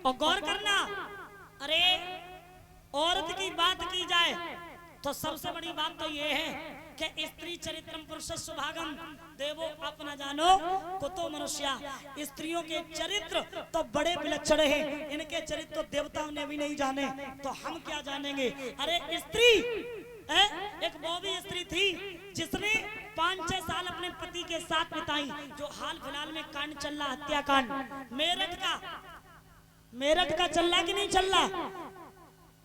और गौर करना, अरे औरत की बात की जाए तो सबसे बड़ी बात तो ये है कि स्त्री चरित्रम पुरुषस्य भागम देवो अपना जानो कुतो मनुष्या। स्त्रियों के चरित्र तो बड़े विलक्षण हैं, इनके चरित्र तो देवताओं ने भी नहीं जाने, तो हम क्या जानेंगे। अरे स्त्री एक वो भी स्त्री थी जिसने 5-6 साल अपने पति के साथ बिताई। जो हाल फिलहाल में कांड चल रहा, हत्याकांड मेरठ का चल रहा कि नहीं चल रहा।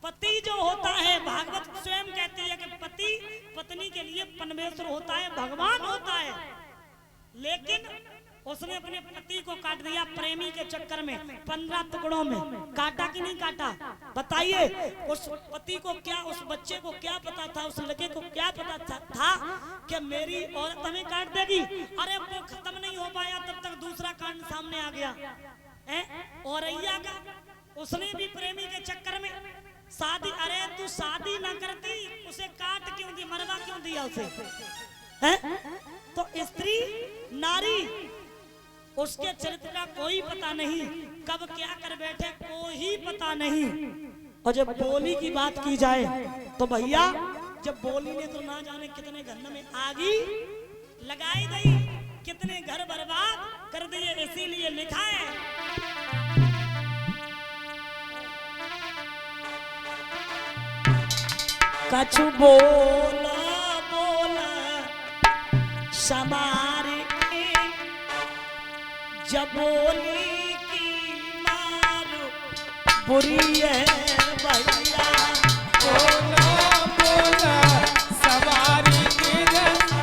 पति जो होता है, भागवत स्वयं कहती है कि पति पत्नी के लिए परमेश्वर होता है, भगवान होता है, लेकिन उसने अपने पति को काट दिया प्रेमी के चक्कर में। 15 टुकड़ों में काटा कि नहीं काटा, बताइए। उस पति को क्या, उस बच्चे को क्या पता था, उस लड़के को क्या पता था कि मेरी औरत हमें काट देगी। अरे वो खत्म नहीं हो पाया तब तक दूसरा कांड सामने आ गया। औरैया का, उसने भी प्रेमी के चक्कर में शादी, अरे तू शादी ना करती, उसे काट क्यों दी, मरवा क्यों दिया उसे, तो स्त्री नारी, उसके चरित्र का कोई पता नहीं, कब क्या कर बैठे कोई पता नहीं। और जब बोली की बात की जाए तो भैया, जब बोली ने तो ना जाने कितने घर में आगी लगाई गई, कितने घर बर्बाद कर दिए। इसीलिए लिखा है, कछु बोला बोला समारे, जब बोली की मारो बुरी है भैया। बोला बोला सवारी की,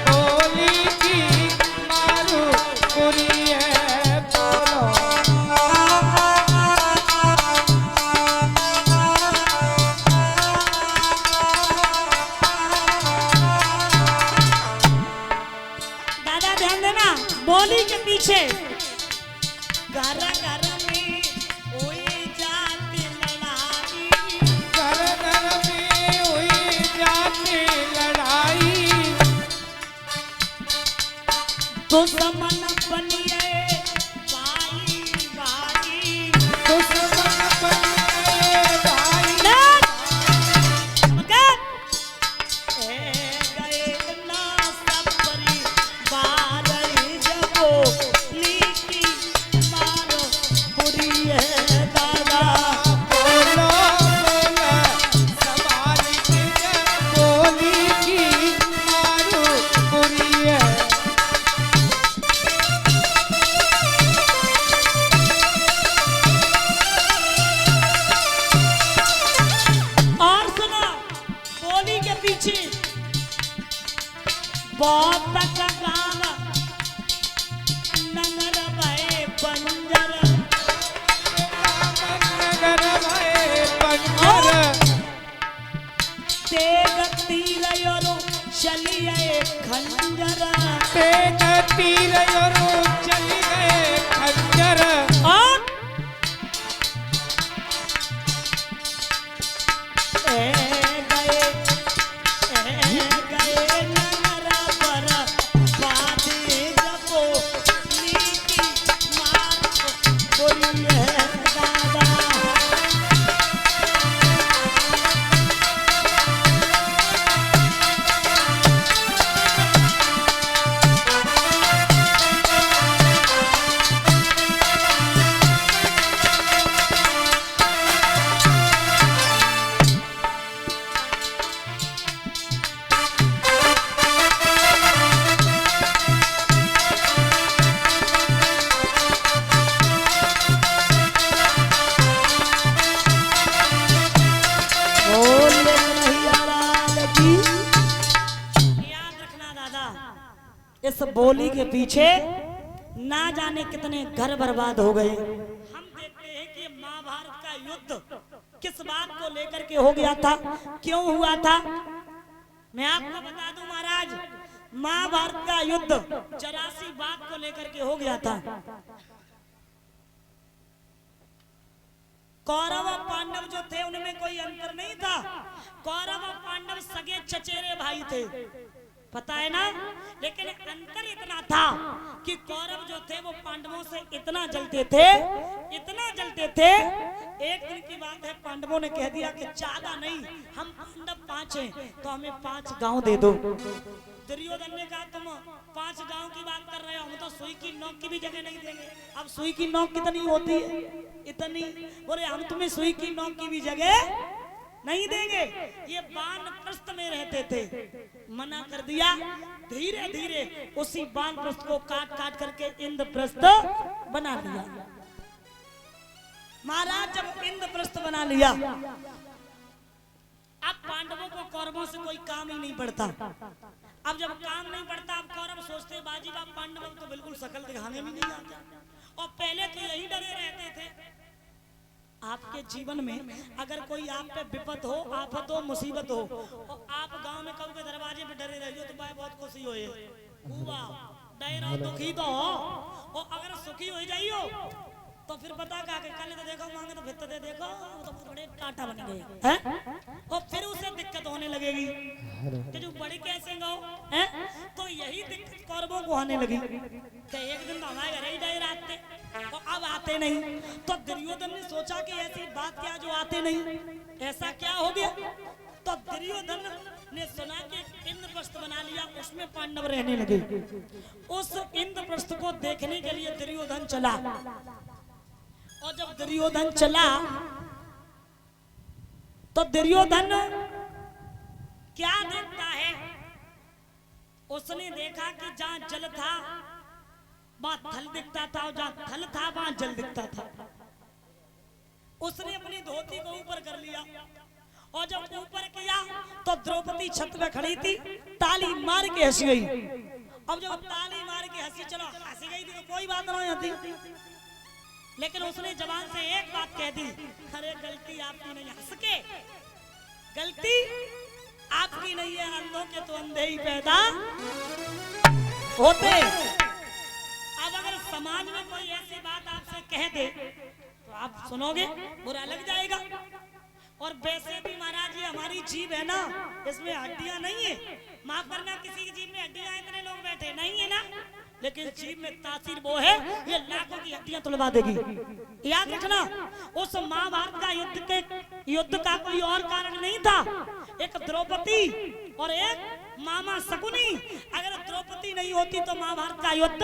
बोली की मारो बुरी है। बोलो बोली के पीछे घर घर में हुई जाती लड़ाई, घर घर में हुई जाती लड़ाई, दुश्मन बनिए भाई भाई, दुश्मन बनिए भाई। गए ना सब परिवार, मारो बुरी है दादा। बोलो बोला सवारी की, बोली की मारो बुरी है। और सुनो, बोली के पीछे बहुत तक गाँव नगर भय बंजर, नगर भय बंजर, तेग तीर योरो चलिए खंजर, तेग तीर योरो चली गए खंजर। और गए नगर पर बादे जबो नीति मार बोली है दादा। इस बोली के पीछे ना जाने कितने घर बर्बाद हो गए। हम देखते हैं कि महाभारत का युद्ध किस बात को लेकर के हो गया था, क्यों हुआ था। मैं आपको बता दूं महाराज, महाभारत का युद्ध 84 बात को लेकर के हो गया था। कौरव और पांडव जो थे उनमें कोई अंतर नहीं था। कौरव और पांडव सगे चचेरे भाई थे, पता है ना। लेकिन अंतर इतना था कि कौरव जो थे वो पांडवों से इतना जलते थे एक दिन की बात है, पांडवों ने कह दिया कि ज्यादा नहीं, हम पांडव 5 हैं तो हमें 5 गांव दे दो। दुर्योधन ने कहा तुम 5 गांव की बात कर रहे हो, हम तो सुई की नोक की भी जगह नहीं देंगे। अब सुई की नोक कितनी होती है? इतनी। बोले हम तुम्हें सुई की नोक की भी जगह नहीं देंगे। ये वानप्रस्थ में रहते थे, मना कर दिया। धीरे धीरे उसी वानप्रस्थ को काट काट करके इंद्रप्रस्थ बना दिया। महाराज जब इंद्रप्रस्थ बना लिया, अब पांडवों को कौरवों से कोई काम ही नहीं पड़ता। अब जब काम नहीं पड़ता, अब कौरव सोचते बाजी बाप पांडवों को बिल्कुल शकल दिखाने भी नहीं आता। और पहले तो यही डरे रहते थे। आपके जीवन में अगर कोई आप पे विपत हो, आफत हो, मुसीबत हो, और आप गांव में कभी के दरवाजे पे डरे रहियो तो भाई बहुत खुशी होए। डर रहो दुखी तो हो, और अगर सुखी हो जाइयो तो फिर पता क्या कि कल तो देखो मांगे तो फिर तो देखो तो बड़े टाटा बन गए हैं, और फिर उसे दिक्कत होने लगेगी कि जो बड़े कैसे गो हैं। तो यही दिक्कत कौरवों को आने लगी कि एक दिन तो हमारे घर ही डर आते और अब आते नहीं। तो दुर्योधन ने सोचा कि ऐसी बात क्या जो आते नहीं, ऐसा क्या हो गया। तो दुर्योधन ने सुना कि इंद्रप्रस्थ बना लिया, उसमें पांडव रहने लगे। उस इंद्रप्रस्थ को देखने के लिए दुर्योधन चला, और जब दुर्योधन चला तो दुर्योधन क्या देखता है, उसने देखा कि जहां जल था वहां थल दिखता था, और जहां थल था वहां जल दिखता था। उसने अपनी धोती को ऊपर कर लिया, और जब ऊपर किया तो द्रौपदी छत पे खड़ी थी, ताली मार के हंस गई। अब जब ताली मार के हंसी, चलो हंसी गई थी तो कोई बात नहीं होती, लेकिन उसने जबान से एक बात कह दी, अरे गलती आपकी नहीं, हंस के गलती आपकी नहीं है, अंधों के तो अंधे ही पैदा होते। अब अगर समाज में कोई ऐसी बात आपसे कह दे तो आप सुनोगे, बुरा लग जाएगा। और वैसे भी महाराज ये हमारी जीभ है ना, इसमें हड्डियां नहीं है। माफ करना, किसी की जीभ में हड्डियां इतने लोग बैठे नहीं है ना, लेकिन जीभ में तासीर वो है, ये लाखों की हड्डियां तुलवा देगी। याद रखना, उस महाभारत का युद्ध का कोई और कारण नहीं था। एक द्रौपदी और एक मामा शकुनी। अगर द्रौपदी नहीं होती तो महाभारत का युद्ध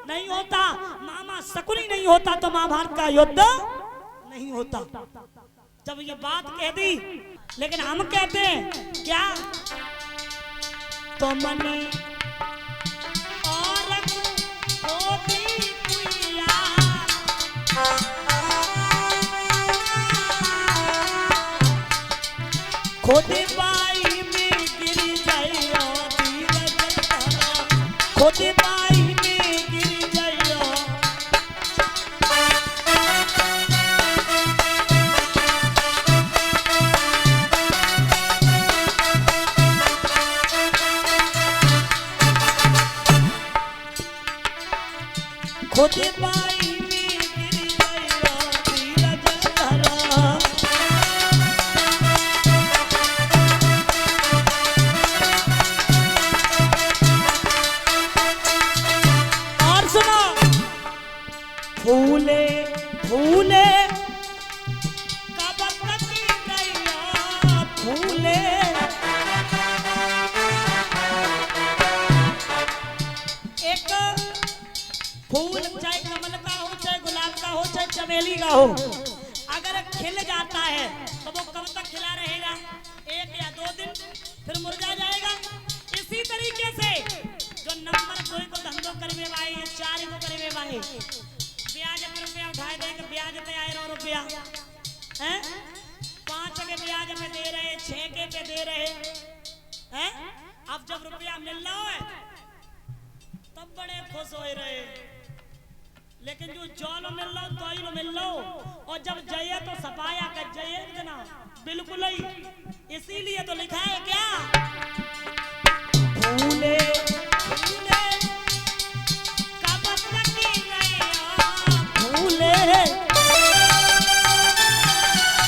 नहीं होता, मामा शकुनी नहीं होता तो महाभारत का युद्ध नहीं होता। जब ये बात कह दी, लेकिन हम कहते हैं क्या, तो मनी और खुद बाई में गिर जाइयो, खुद बाई में गिर जाइयो। खुद बाई में गिर जाइयो, धीरज धरो। और सुनो, फूले फूले कब तक गया, फूले एक फूल चाहे कमल का हो, चाहे गुलाब का हो, चाहे चमेली का हो, अगर खिल जाता है तो वो कब तक खिला रहेगा? 1 या 2 दिन, फिर मुरझा जाएगा। इसी तरीके से जो नंबर 2 को धंधो करवे भाई, 4 को करवे भाई, ब्याज पे रुपया उठाए देंगे, ब्याज पे आए रुपया हैं, 5 के ब्याज पे दे रहे, 6 के पे दे रहे हैं। अब जब रुपया मिल रहा है तब बड़े खुश हो रहे, लेकिन जो जौल मिल लो तो ही मिल लो, और जब जये तो सफाया कर जये जना बिल्कुल ही। इसीलिए तो लिखा है क्या, फूले फूले कब तक गया, फूले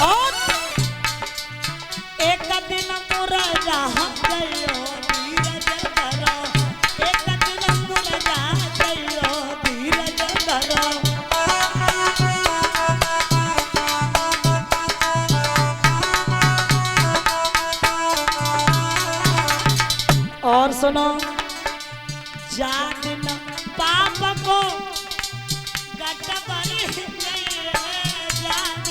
और एक दिन मुरझा गयो, धीरज धरो। एक दिन मुरझा गयो, धीरज धरो। सुनो जान न पाप को गट बड़ी जान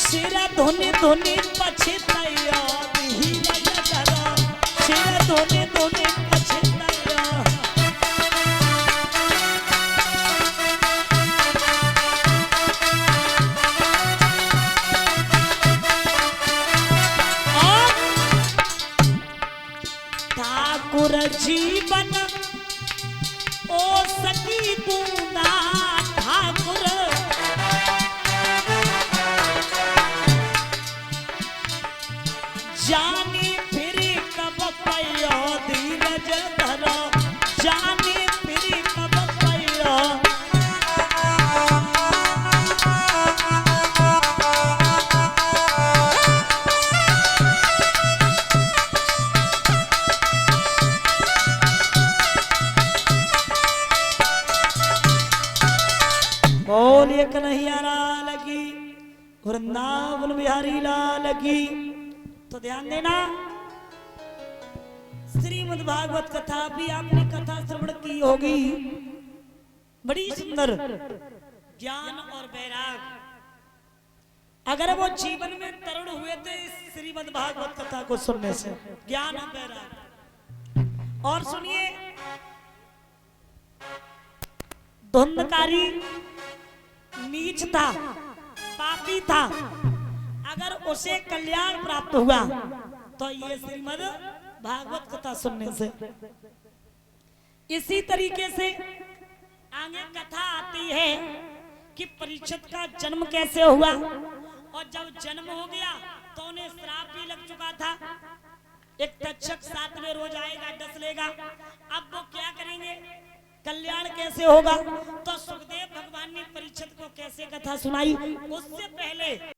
सिर धोनी धोनी पछताया धीरज धरो सिर धोनी धोनी पछताया ठाकुर जीवन ओ सकी बूंदा ठाकुर जानी फिरी कब पैयो धीरज धरो जानी फिरी कब पैयो बोलिए कन्हैया लाल की वृंदावन बिहारी लाल की। तो ध्यान देना श्रीमद् भागवत कथा भी आपने कथा श्रवण की होगी, बड़ी सुंदर ज्ञान और वैराग अगर वो जीवन में तरुण हुए थे इस श्रीमद् भागवत कथा को सुनने से ज्ञान और वैराग। और सुनिए धुंधकारी नीच था पापी था अगर उसे कल्याण प्राप्त हुआ तो ये श्रीमद् भागवत कथा सुनने से। इसी तरीके से आगे कथा आती है कि परीक्षित का जन्म कैसे हुआ और जब जन्म हो गया तो उन्हें श्राप भी लग चुका था। एक तक्षक 7वें रोज आएगा डस लेगा। अब वो क्या करेंगे कल्याण कैसे होगा तो सुखदेव भगवान ने परीक्षित को कैसे कथा सुनाई उससे पहले